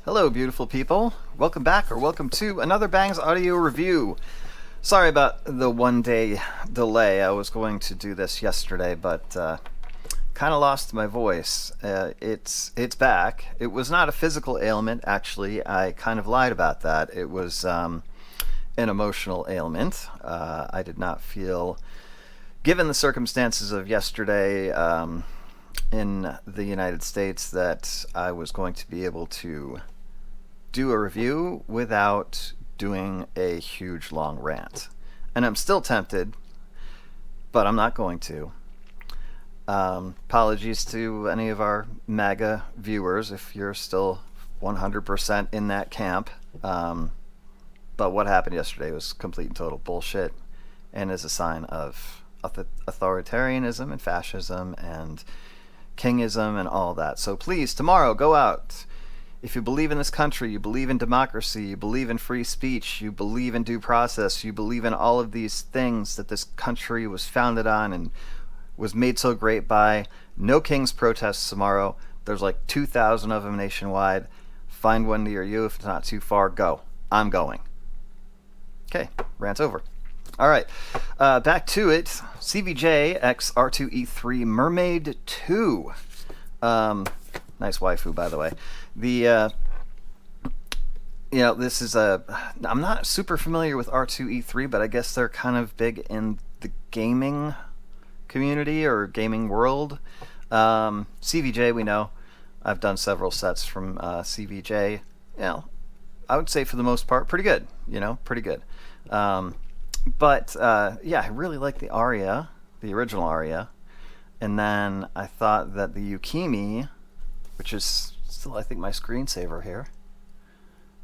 Hello, beautiful people. Welcome back, or welcome to another Bangs audio review. Sorry about the 1 day delay. I was going to do this yesterday, but kind of lost my voice. It's back. It was not a physical ailment, actually. I kind of lied about that. It was an emotional ailment. I did not feel, given the circumstances of yesterday in the United States, that I was going to be able to do a review without doing a huge long rant. And I'm still tempted, but I'm not going to. Apologies to any of our MAGA viewers if you're still 100% in that camp. But what happened yesterday was complete and total bullshit and is a sign of authoritarianism and fascism and kingism and all that. So please, tomorrow, go out. If you believe in this country, you believe in democracy, you believe in free speech, you believe in due process, you believe in all of these things that this country was founded on and was made so great by. No King's protests tomorrow. There's like 2,000 of them nationwide. Find one near you. If it's not too far, go. I'm going. Okay, rant's over. All right, back to it. CVJxR2E3 Mermaid 2. Nice waifu, by the way. This is I'm not super familiar with R2E3, but I guess they're kind of big in the gaming community or gaming world. CVJ, we know. I've done several sets from CVJ. I would say for the most part, pretty good. Pretty good. But I really like the aria, the original aria. And then I thought that the Yukimi, which is still, I think, my screensaver here,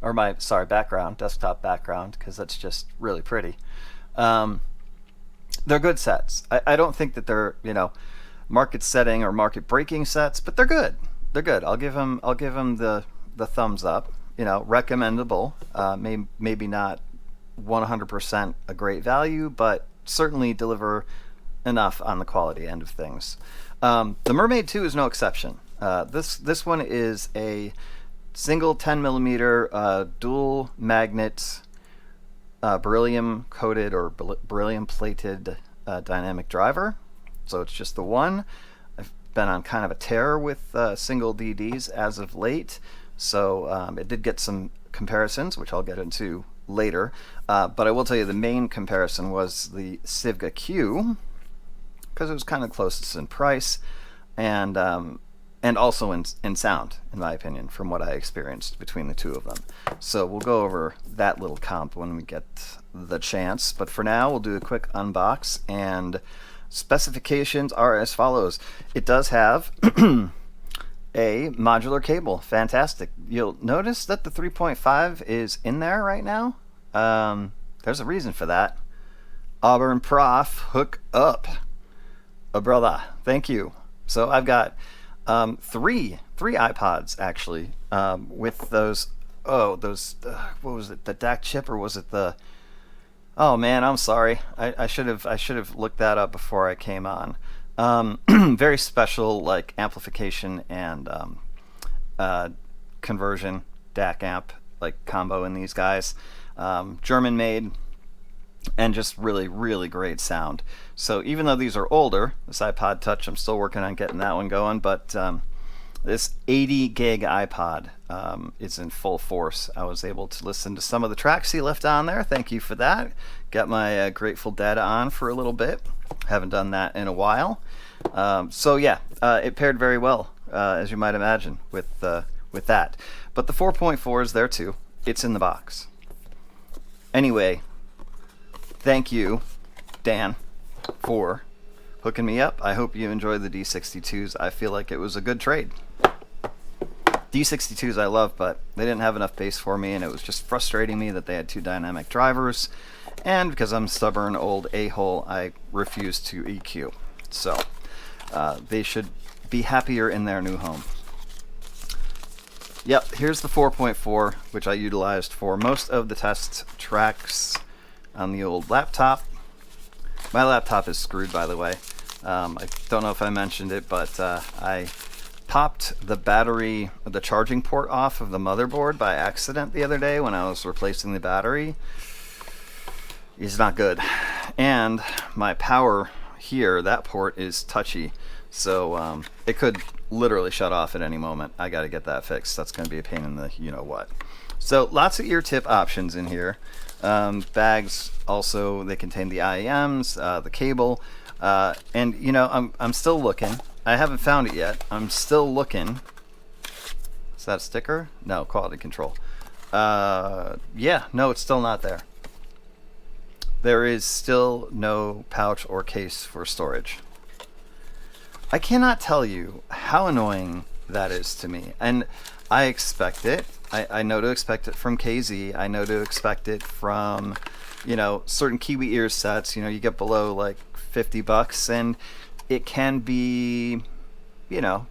or my background, desktop background, because that's just really pretty. They're good sets. I don't think that they're market setting or market breaking sets, but they're good. They're good. I'll give them the thumbs up. Recommendable. Maybe not 100% a great value, but certainly deliver enough on the quality end of things. The Mermaid 2 is no exception. This one is a single 10mm dual magnet beryllium coated or beryllium plated dynamic driver. So it's just the one. I've been on kind of a tear with single DDs as of late, so it did get some comparisons, which I'll get into later. But I will tell you the main comparison was the CVJ Q, because it was kind of closest in price and also in sound, in my opinion, from what I experienced between the two of them. So we'll go over that little comp when we get the chance. But for now, we'll do a quick unbox, and specifications are as follows. It does have a modular cable. Fantastic. You'll notice that the 3.5 is in there right now. There's a reason for that. Auburn Prof, hook up. Oh, brother, thank you. So I've got three iPods actually, with those. What was it? The DAC chip, or was it the? Oh man, I'm sorry. I should have looked that up before I came on. Very special, like, amplification and conversion DAC amp, like, combo in these guys. German made, and just really, really great sound. So even though these are older, this iPod Touch, I'm still working on getting that one going, but this 80 gig iPod is in full force. I was able to listen to some of the tracks he left on there. Thank you for that. Got my Grateful Dead on for a little bit. Haven't done that in a while. It paired very well, as you might imagine, with that. But the 4.4 is there too. It's in the box. Anyway, thank you, Dan, for hooking me up. I hope you enjoyed the D62s. I feel like it was a good trade. D62s I love, but they didn't have enough bass for me, and it was just frustrating me that they had two dynamic drivers. And because I'm a stubborn old a-hole, I refuse to EQ. So they should be happier in their new home. Yep, here's the 4.4, which I utilized for most of the test tracks on the old laptop. My laptop is screwed, by the way. I don't know if I mentioned it, but I popped the battery, the charging port off of the motherboard by accident the other day when I was replacing the battery. It's not good. And my power here, that port is touchy, so it could literally shut off at any moment. I got to get that fixed. That's going to be a pain in the you-know-what. So lots of ear tip options in here. Bags also, they contain the IEMs, the cable, and I'm still looking. I haven't found it yet. I'm still looking. Is that a sticker? No, quality control. Yeah, no, it's still not there. There is still no pouch or case for storage. I cannot tell you how annoying that is to me. And I expect it. I know to expect it from KZ. I know to expect it from, certain Kiwi ear sets. You get below like $50 and it can be,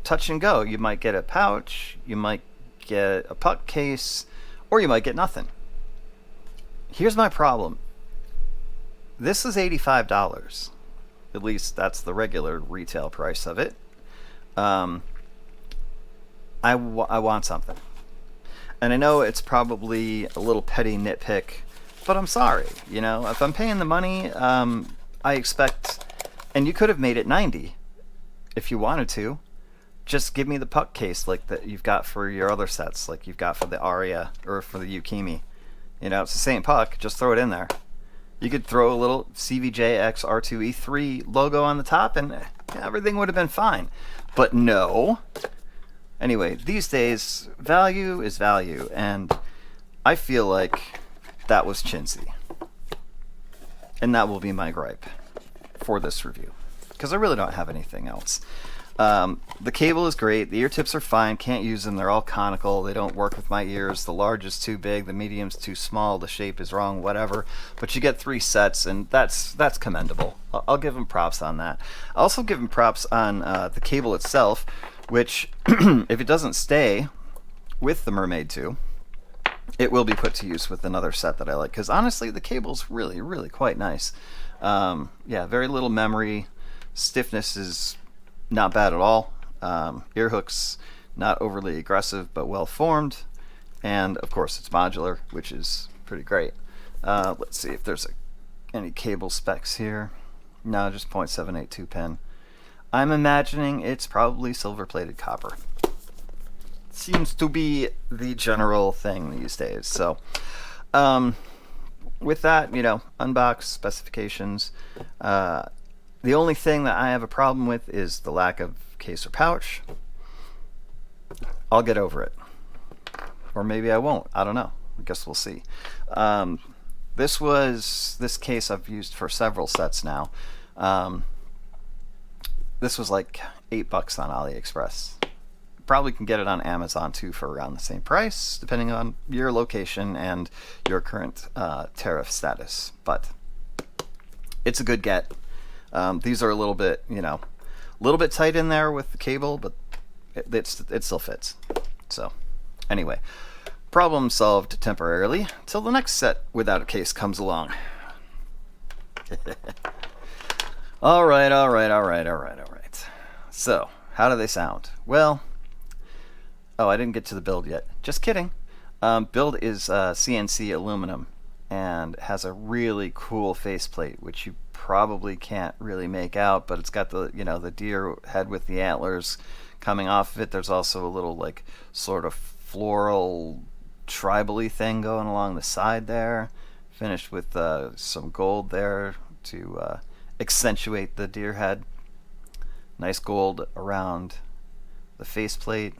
touch and go. You might get a pouch, you might get a puck case, or you might get nothing. Here's my problem. This is $85. At least that's the regular retail price of it. I want something. And I know it's probably a little petty nitpick, but I'm sorry. If I'm paying the money, I expect, and you could have made it $90 if you wanted to. Just give me the puck case like that you've got for your other sets, like you've got for the Aria or for the Yukimi. It's the same puck, just throw it in there. You could throw a little CVJxR2E3 logo on the top and everything would have been fine. But no. Anyway, these days, value is value, and I feel like that was chintzy. And that will be my gripe for this review, because I really don't have anything else. The cable is great. The ear tips are fine. Can't use them. They're all conical. They don't work with my ears. The large is too big. The medium's too small. The shape is wrong. Whatever. But you get 3 sets, and that's commendable. I'll give them props on that. I'll also give them props on the cable itself, which, if it doesn't stay with the Mermaid 2, it will be put to use with another set that I like. Because honestly, the cable's really, really quite nice. Yeah, very little memory. Stiffness is not bad at all. Ear hooks, not overly aggressive, but well formed. And of course, it's modular, which is pretty great. Let's see if there's any cable specs here. No, just 0.782 pin. I'm imagining it's probably silver-plated copper. Seems to be the general thing these days. So, with that, unbox specifications. The only thing that I have a problem with is the lack of case or pouch. I'll get over it. Or maybe I won't. I don't know. I guess we'll see. This case I've used for several sets now. This was like $8 on AliExpress. Probably can get it on Amazon too for around the same price, depending on your location and your current tariff status. But it's a good get. These are a little bit, tight in there with the cable, but it still fits. So, anyway, problem solved temporarily till the next set without a case comes along. All right. So, how do they sound? Well, I didn't get to the build yet. Just kidding. Build is CNC aluminum and has a really cool faceplate, which you probably can't really make out, but it's got the the deer head with the antlers coming off of it. There's also a little like sort of floral tribal-y thing going along the side there, finished with some gold there to accentuate the deer head. Nice gold around the faceplate.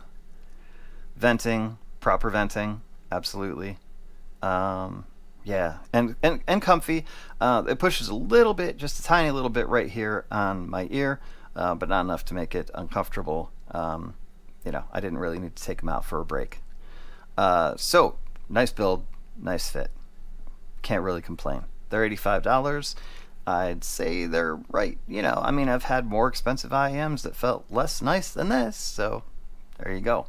Venting, proper venting, absolutely. Yeah, and comfy. It pushes a little bit, just a tiny little bit right here on my ear, but not enough to make it uncomfortable. I didn't really need to take them out for a break. So, nice build, nice fit. Can't really complain. They're $85. I'd say they're right. I've had more expensive IEMs that felt less nice than this, so there you go.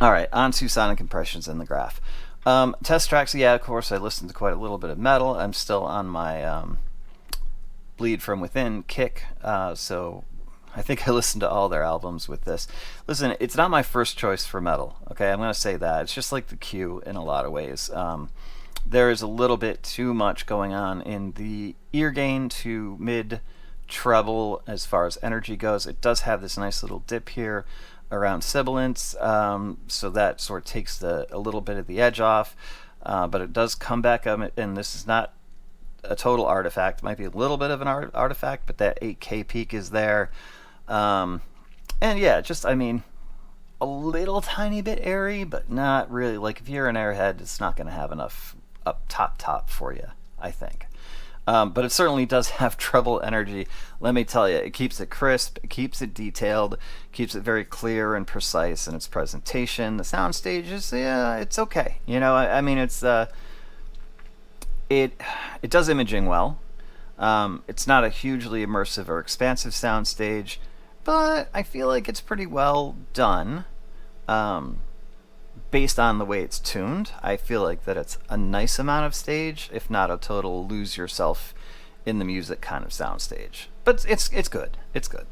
All right, on to sonic impressions in the graph. Test tracks, yeah, of course, I listened to quite a little bit of metal. I'm still on my Bleed From Within kick, so I think I listened to all their albums with this. Listen, it's not my first choice for metal. Okay, I'm gonna say that. It's just like the Q in a lot of ways. There is a little bit too much going on in the ear gain to mid treble as far as energy goes. It does have this nice little dip here around sibilance, so that sort of takes a little bit of the edge off, but it does come back up, and this is not a total artifact. It might be a little bit of an artifact, but that 8K peak is there. And yeah, just, I mean, a little tiny bit airy, but not really. Like, if you're an airhead, it's not going to have enough up top for you, I think. But it certainly does have treble energy. Let me tell you, it keeps it crisp, it keeps it detailed, keeps it very clear and precise in its presentation. The sound stage is, yeah, it's okay. You know, I mean, it's it does imaging well. It's not a hugely immersive or expansive sound stage, but I feel like it's pretty well done. Based on the way it's tuned, I feel like that it's a nice amount of stage, if not a total lose yourself in the music kind of sound stage. But it's good. It's good.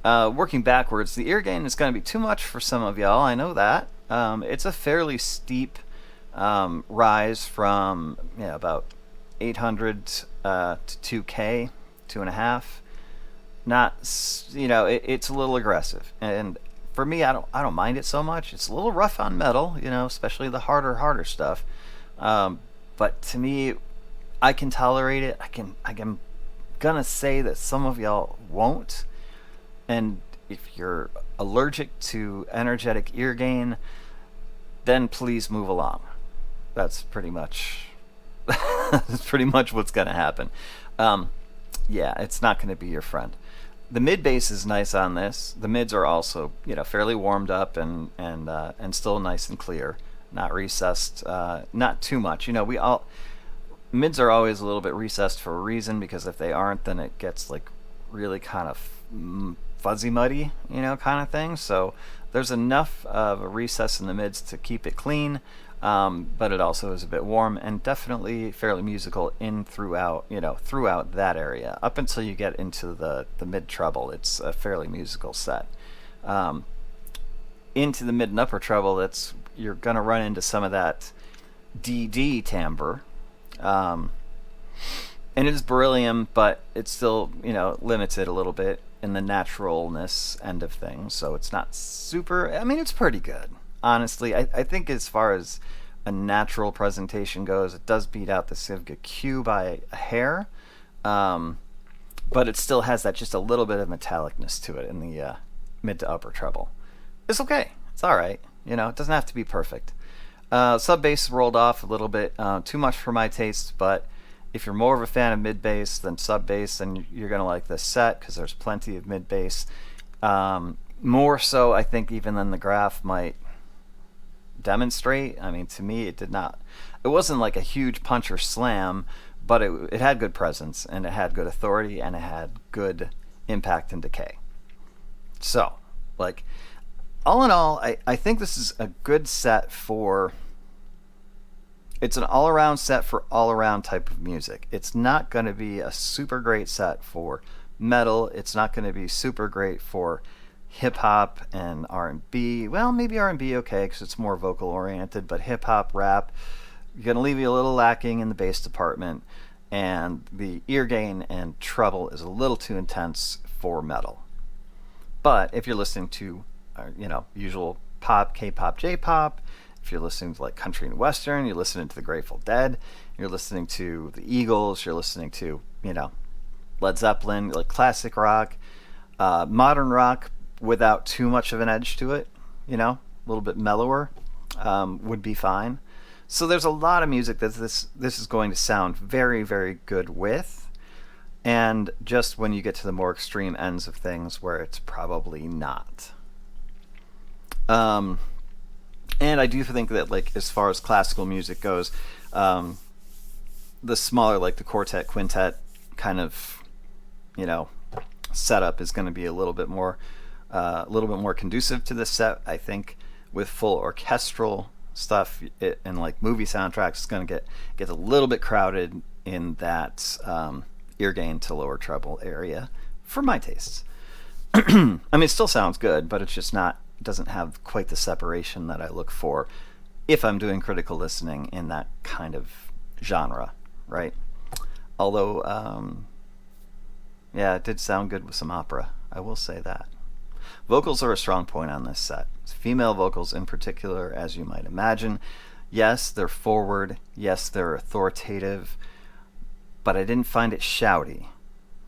Working backwards, the ear gain is going to be too much for some of y'all. I know that. It's a fairly steep rise from about 800 to 2K, 2.5. Not, it's a little aggressive, and for me, I don't mind it so much. It's a little rough on metal, especially the harder stuff. But to me, I can tolerate it. I'm gonna say that some of y'all won't, and if you're allergic to energetic ear gain, then please move along. That's pretty much what's gonna happen. Yeah, it's not gonna be your friend. The mid bass is nice on this. The mids are also, fairly warmed up and still nice and clear, not recessed, not too much. Mids are always a little bit recessed for a reason, because if they aren't, then it gets like really kind of fuzzy muddy, kind of thing. So there's enough of a recess in the mids to keep it clean, but it also is a bit warm and definitely fairly musical throughout that area. Up until you get into the mid treble, it's a fairly musical set. Into the mid and upper treble, you're gonna run into some of that DD timbre, and it is Beryllium, but it's still limited a little bit in the naturalness end of things. So it's not super. I mean, it's pretty good. Honestly, I think as far as a natural presentation goes, it does beat out the CVJ Q by a hair, but it still has that just a little bit of metallicness to it in the mid to upper treble. It's okay. It's all right. It doesn't have to be perfect. Sub bass rolled off a little bit, too much for my taste, but if you're more of a fan of mid bass than sub bass, then you're gonna like this set, because there's plenty of mid bass. More so, I think, even than the graph might demonstrate. I mean, to me, it wasn't like a huge punch or slam, but it had good presence, and it had good authority, and it had good impact and decay. So, like, all in all, I think this is a good set it's an all-around set for all-around type of music. It's not going to be a super great set for metal. It's not going to be super great for hip-hop and R&B. Well, maybe R&B okay, because it's more vocal-oriented, but hip-hop, rap, you're going to leave you a little lacking in the bass department, and the ear gain and treble is a little too intense for metal. But if you're listening to, usual pop, K-pop, J-pop, if you're listening to like country and western, you're listening to the Grateful Dead, you're listening to the Eagles, you're listening to, Led Zeppelin, like classic rock, modern rock without too much of an edge to it, a little bit mellower, would be fine. So there's a lot of music that this is going to sound very, very good with, and just when you get to the more extreme ends of things where it's probably not. And I do think that, like, as far as classical music goes, the smaller, like the quartet, quintet kind of, setup is going to be a little bit more conducive to this set. I think with full orchestral stuff and like movie soundtracks, it's going to get a little bit crowded in that ear gain to lower treble area for my tastes. I mean, it still sounds good, but it's just not, doesn't have quite the separation that I look for if I'm doing critical listening in that kind of genre, right? Although, yeah, it did sound good with some opera. I will say that. Vocals are a strong point on this set. Female vocals in particular, as you might imagine. Yes, they're forward. Yes, they're authoritative. But I didn't find it shouty.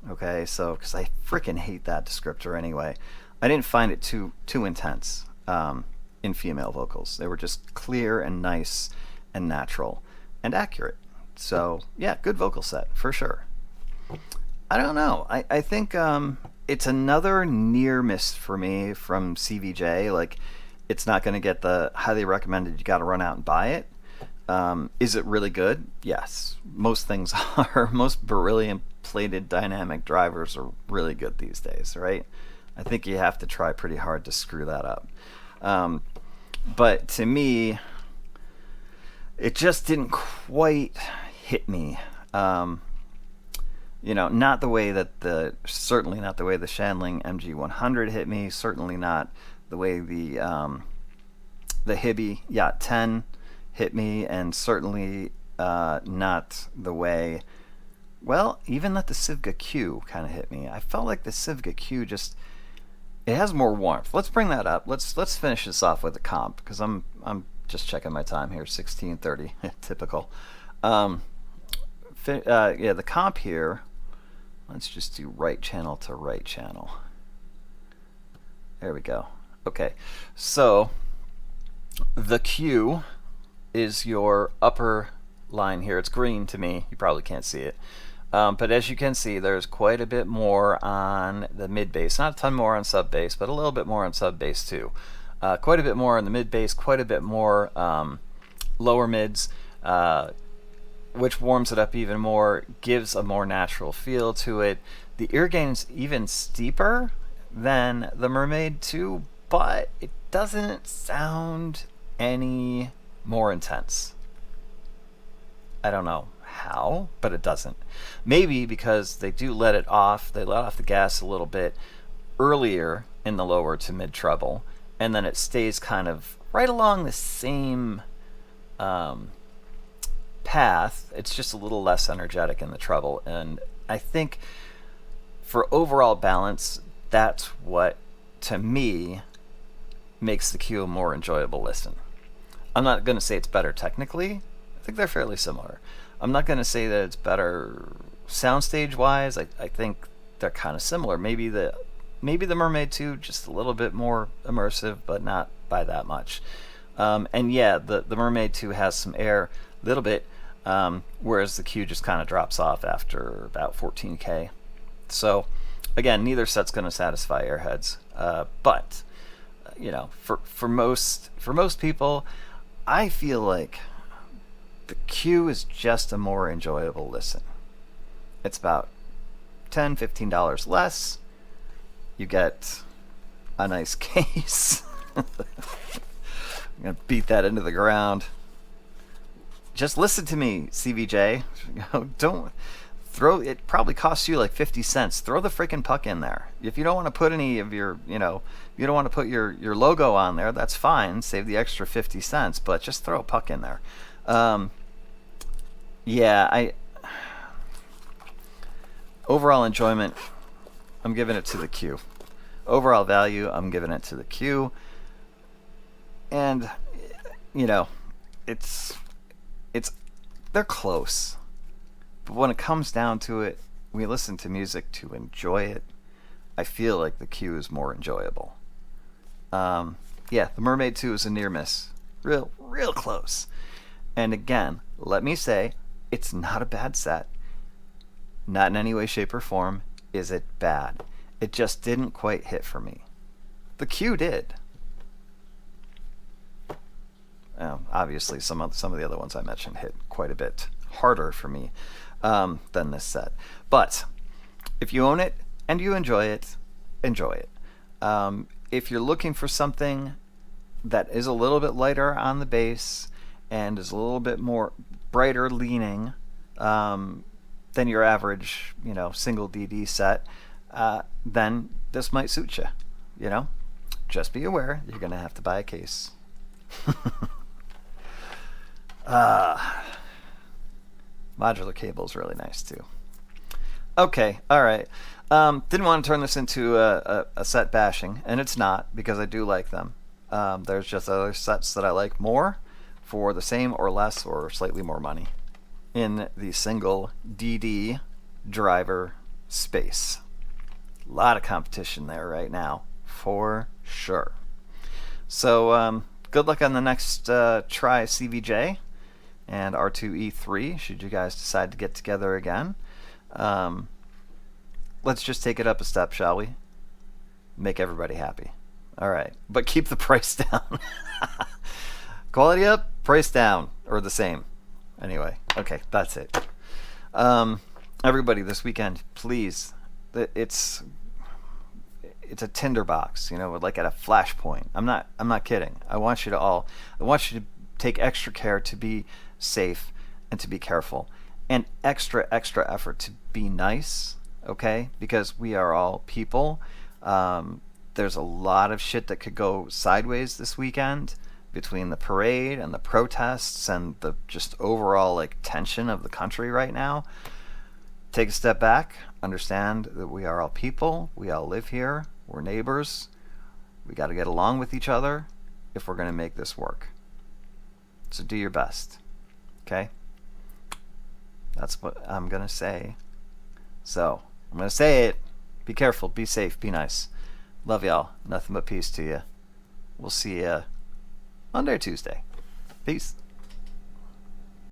Okay, so, because I freaking hate that descriptor anyway. I didn't find it too intense in female vocals. They were just clear and nice and natural and accurate. So, yeah, good vocal set, for sure. I don't know. I think it's another near miss for me from CVJ. Like, it's not going to get the highly recommended, you got to run out and buy it. Is it really good? Yes. Most things are. Most Beryllium plated dynamic drivers are really good these days, right? I think you have to try pretty hard to screw that up. But to me, it just didn't quite hit me. You know, not the way that certainly not the way the Shandling MG100 hit me. Certainly not the way the Hibby Yacht 10 hit me, and certainly not the way, well, even that the Civga Q kind of hit me. I felt like the Civga Q just, it has more warmth. Let's bring that up. Let's finish this off with a comp, because I'm just checking my time here. 16:30, typical. Yeah, the comp here. Let's just do right channel to right channel. There we go. Okay, so the Q is your upper line here. It's green to me. You probably can't see it. But as you can see, there's quite a bit more on the mid bass. Not a ton more on sub bass, but a little bit more on sub bass too. Quite a bit more on the mid bass, quite a bit more lower mids, which warms it up even more, gives a more natural feel to it. The ear gain's even steeper than the Mermaid 2, but it doesn't sound any more intense. I don't know how, but it doesn't. Maybe because they do let it off, they let off the gas a little bit earlier in the lower to mid treble, and then it stays kind of right along the same path. It's just a little less energetic in the treble, and I think for overall balance, that's what, to me, makes the Q a more enjoyable listen. I'm not going to say it's better technically. I think they're fairly similar. I'm not going to say that it's better soundstage wise. I think they're kind of similar. Maybe the Mermaid 2 just a little bit more immersive, but not by that much. And yeah, the Mermaid 2 has some air, a little bit, whereas the Q just kind of drops off after about 14K. So again, neither set's going to satisfy airheads, but you know, for most people, I feel like the Q is just a more enjoyable listen. It's about $10, $15 less. You get a nice case. I'm going to beat that into the ground. Just listen to me, CVJ. Don't throw, it probably costs you like 50 cents. Throw the freaking puck in there. If you don't want to put any of your, you know, you don't want to put your logo on there, that's fine. Save the extra 50 cents, but just throw a puck in there. Yeah, overall enjoyment, I'm giving it to the Q. Overall value, I'm giving it to the Q. And, you know, they're close. But when it comes down to it, we listen to music to enjoy it. I feel like the Q is more enjoyable. Yeah, the Mermaid 2 is a near miss. Real close. And again, let me say, it's not a bad set. Not in any way, shape, or form is it bad. It just didn't quite hit for me. The Q did. Obviously, some of the other ones I mentioned hit quite a bit harder for me than this set. But if you own it and you enjoy it, enjoy it. If you're looking for something that is a little bit lighter on the bass and is a little bit more brighter leaning than your average, you know, single DD set, then this might suit you. You know, just be aware you're gonna have to buy a case. Modular cable is really nice too. Okay, all right. Didn't want to turn this into a set bashing, and it's not, because I do like them. There's just other sets that I like more for the same or less or slightly more money in the single DD driver space. A lot of competition there right now, for sure. So good luck on the next try CVJ and R2E3, should you guys decide to get together again. Let's just take it up a step, shall we? Make everybody happy. All right, but keep the price down. Quality up, price down, or the same. Anyway, okay, that's it. Everybody, this weekend, please. It's a tinderbox, you know, like at a flashpoint. I'm not kidding. I want you to take extra care to be safe and to be careful, and extra effort to be nice. Okay, because we are all people. There's a lot of shit that could go sideways this weekend between the parade and the protests and the just overall like tension of the country right now. Take a step back, understand that we are all people, we all live here, we're neighbors, we got to get along with each other if we're going to make this work. So do your best, okay? That's what I'm going to say. So, I'm going to say it. Be careful, be safe, be nice. Love y'all. Nothing but peace to you. We'll see you Monday or Tuesday. Peace.